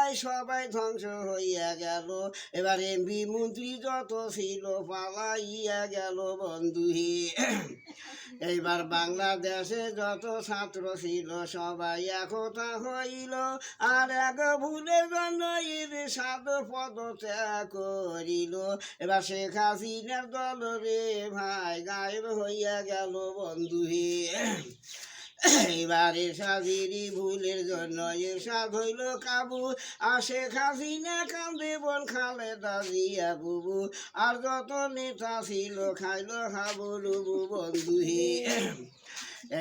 নাই সবাই ধ্বংস হইয়া গেল। এবার এমপি মন্ত্রী যত ছিল পালাইয়া গেল বন্ধুহি। এইবার বাংলাদেশে যত ছাত্র ছিল সবাই একতা হইল, আর এক ভুলের জন্য সাত পদত্যাগ করিল। এবার শেখ হাসিনার দল রে ভাই গায়েব হইয়া গেল বন্ধুহি। এবার এরশাদেরই ভুলের জন্য এরশাদ হইল কাবু, আর শেখ হাসিনা কান্দে বোন খালেদা জিয়া বুবু, আর যত নেতা ছিল খাইল হাবুডুবু বন্ধুহি।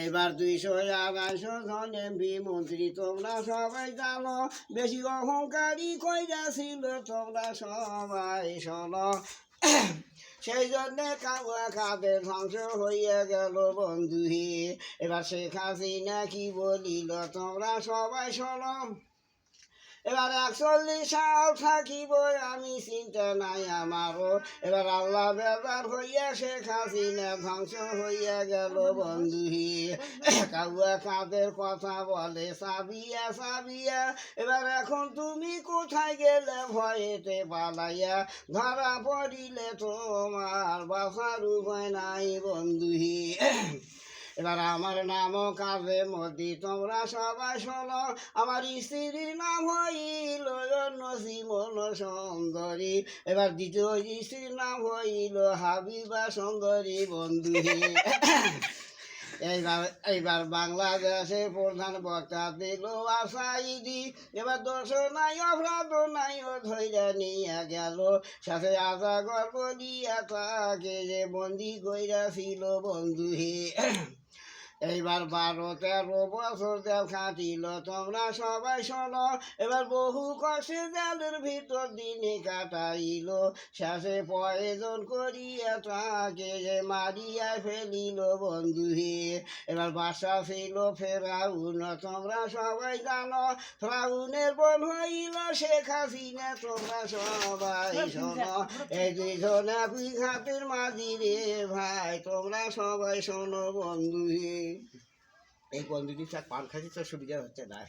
এইবার 200-250 জন এমপি মন্ত্রী তোমরা সবাই জানো, বেশি অহংকারী কইরা ছিল তোমরা সবাই শোনো। সেই জন্যে কাউয়া খাদের ধ্বংস হইয়া গেল বন্ধুহি। এবার শেখ হাসিনা কি বলিল তোমরা সবাই শোনো। এবার 41 সাল থাকিব আমি, চিন্তা নাই আমারও। এবার আল্লাহ বেজার হইয়া শেখ হাসিনা ধ্বংস হইয়া গেল বন্ধুহি। কাউয়া কাদের কথা বলে সাবিয়া সাবিয়া, এবার এখন তুমি কোথায় গেলে ভয়েতে পালাইয়া, ধরা পড়িলে তোমার বাসার উপায় নাই বন্ধুহি। এবার আমার নামও কাজে মোদি তোমরা সবাই শোনো, আমার স্ত্রীর নাম হইল নসিমন সুন্দরী, এবার দ্বিতীয় স্ত্রীর নাম হইল হাবিবা সুন্দরী বন্ধুহি। এইবার বাংলাদেশের প্রধান বক্তা দিল আসাইদি, এবার দোষ নাই অপরাধ নাই ও ধৈর্য নিয়ে গেল, সাথে আজা গল্প দিয়া তাকে যে বন্দি কইরা ছিল বন্ধুহি। এইবার 12-13 বছর জেল খাটিল তোমরা সবাই শোনো, এবার বহু কষ্টে জেলের ভিতর দিনে কাটাইল, শেষে প্রয়োজন করিয়া তাকে যে মারিয়া ফেলিল বন্ধুহি। এবার বাসা ছিল ফেরাউন তোমরা সবাই জানো, ফেরাউনের বোন হইল শেখ হাসিনা তোমরা সবাই শোনো। এই দুইজন একই ঘাটের মাঝি রে ভাই তোমরা সবাই শোনো বন্ধুহি। এই বন্ধুটি পান খাচ্ছি তো সুবিধা হচ্ছে না।